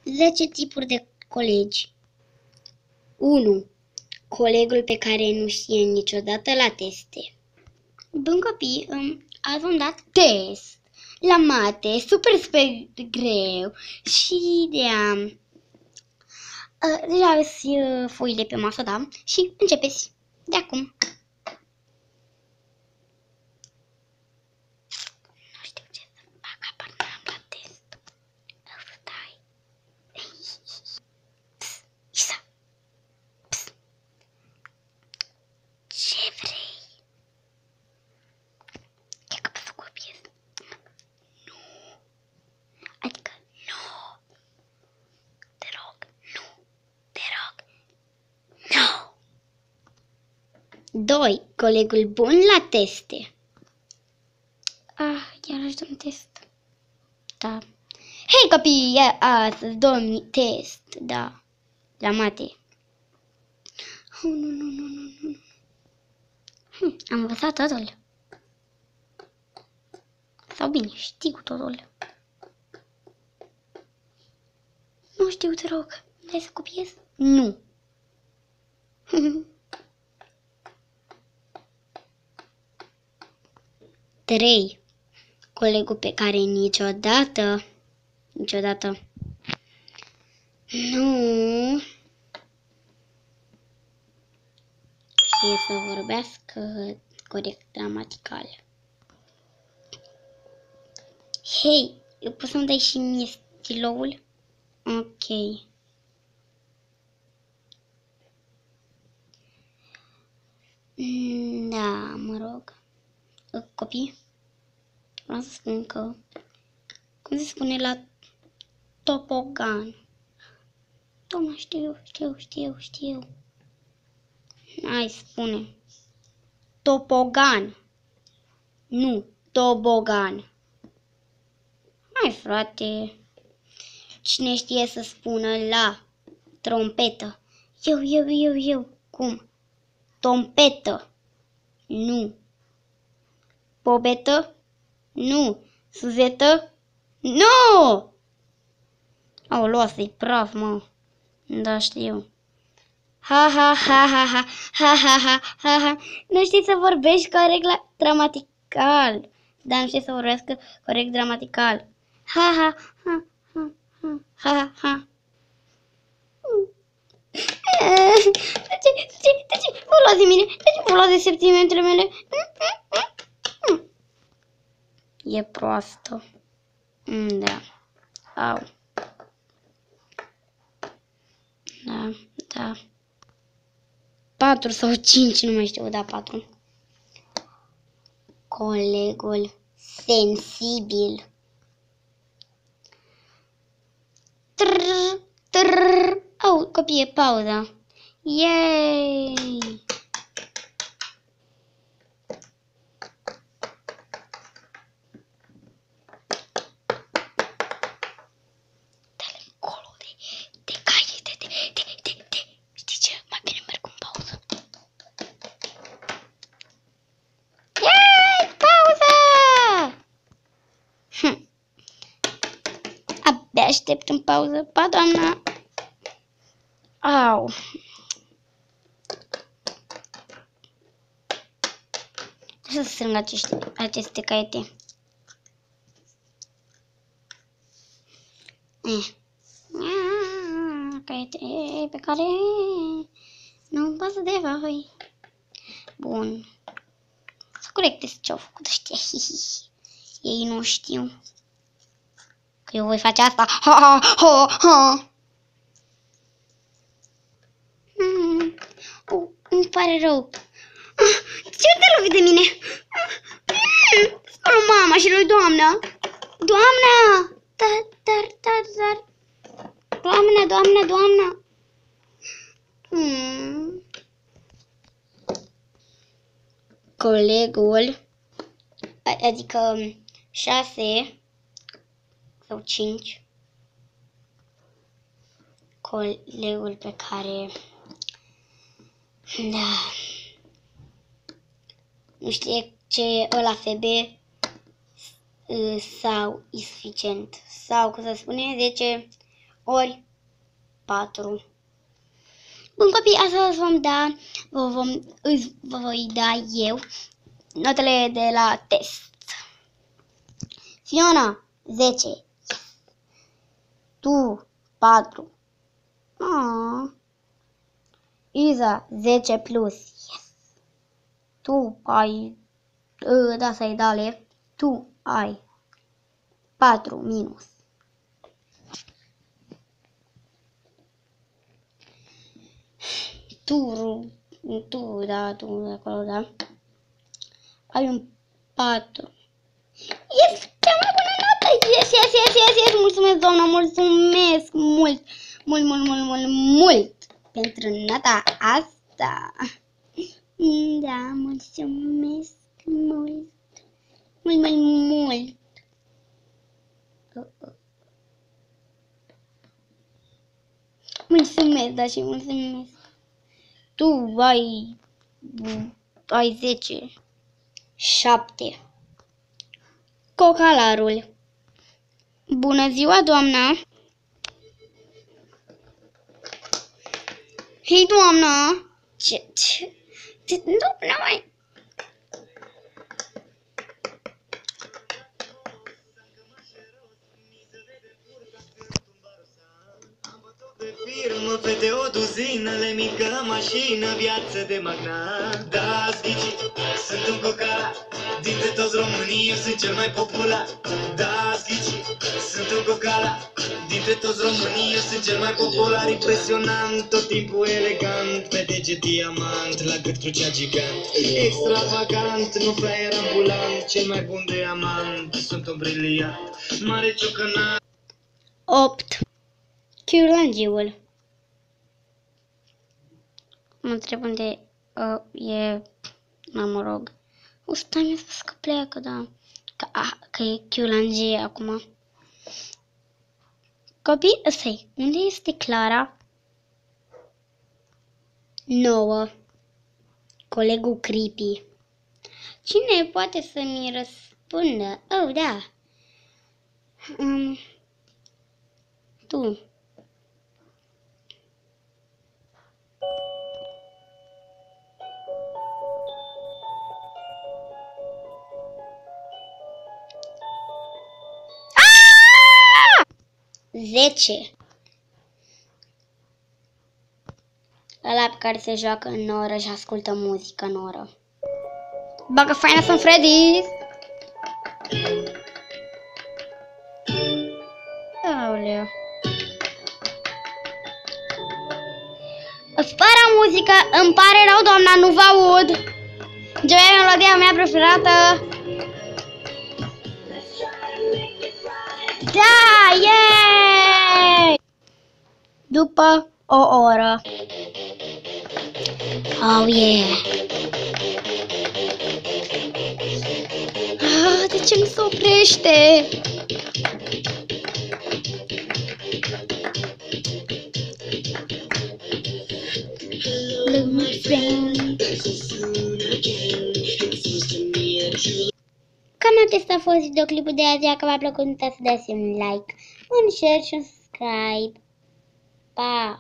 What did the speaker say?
10 tipuri de colegi. 1. Colegul pe care nu știe niciodată la teste. Bun copii, azi v-am dat test la mate, super greu și deja aveți foile pe masă, da? Și începeți de acum. Nu știu ce să fac, apar n-am la test. Stai. Isa. Ce vrei? E că să copiez. Nu. Adică nu. Te rog, nu. Te rog. Nu. 2. Colegul bun la teste. Iarăși dăm test. Da. Hei copii, astăzi dăm test. Da. La mate. Nu. Am învățat totul. Sau bine, știu totul. Nu știu, te rog. Vrei să copiez? Nu. 3. Colegul pe care niciodată nu știe să vorbească corect gramatical. Hei, eu pot să-mi dai și mie stiloul? Ok. Da, mă rog. Copii, vreau să spun că, cum se spune la topogan? Doamna, știu. Hai, spune. Topogan. Nu, tobogan. Hai, frate. Cine știe să spună la trompetă? Eu. Cum? Trompetă. Nu. Pobetă? Nu. Suzetă? Nu! Au, luat-i praf, mă. Da, știu. Ha. Nu știi să vorbești corect gramatical. Dar nu știi să vorbească corect gramatical. Ha. De ce vă luați de mine? De ce vă luați de sentimentele mele? E proastă. Da. Au. Da. 4 sau 5, nu mai știu, da, 4. Colegul sensibil. Au, copie, pauza. Yay! Știi ce? Mai bine merg în pauză. Yay! Pauză! Abia aștept în pauză. Pa, doamna! Au! Trebuie să strâng aceste caiete. Caiete pe care nu-mi pasă de voi. Bun. Să corectez ce-au făcut ăștia. Ei nu știu că eu voi face asta. Ha. Îmi pare rău. De ce te lovi de mine? Spune mama și lui doamna. Doamna! Dar. Doamna. Colegul, adică 6 sau 5, colegul pe care, da, nu știe ce e ăla FB sau insuficient, sau cum să spune, 10 ori 4. Bun copii, astăzi vă voi da eu notele de la test. Fiona, 10. Tu, 4. Iza, 10 plus. Yes. Tu ai, da să-i dale, tu ai 4 minus. Tu, da, tu de acolo, da. Ai un 4. Yes, cea mai bună notă! Yes! Mulțumesc, doamna, mulțumesc mult pentru nota asta. Da, mulțumesc mult. Mulțumesc, da, și mulțumesc. Tu ai 10. 7. Cocalarul. Bună ziua, doamna. Hei, doamna. Ce? Nu mai... Firmă, fete, o duzină, le mică mașină, viață de magnat. Da, zghici, sunt un cocalat, dintre toți românii eu sunt cel mai popular. Da, zghici, sunt un cocalat, dintre toți românii eu sunt cel mai popular. Impresionant, tot timpul elegant, pe deget diamant, la gât crucea gigant. Extravagant, nu fraier ambulant, cel mai bun de amant, sunt un briliant, mare ciocănat. 8. Chiurlangiul. Mă întreb unde e... mă rog. O să mi-a spus că pleacă, da. Că e Chiurlangie acum. Copii, ăsta-i. Unde este Clara? 9. Colegul Creepy. Cine poate să mi răspundă? Oh, da. Tu. Ah! 10. Ăla pe care se joacă în oră și ascultă muzică în oră. Bagă faina sunt Freddy! Aoleu. Fără muzică, îmi pare rău, doamna, nu vă aud. Joy e melodia mea preferată. Da, yay! După o oră. Oh, yeah. De ce nu se oprește? Cam acesta a fost videoclipul de azi. Dacă v-a plăcut, nu uitați să dați un like, un share și un subscribe. Pa!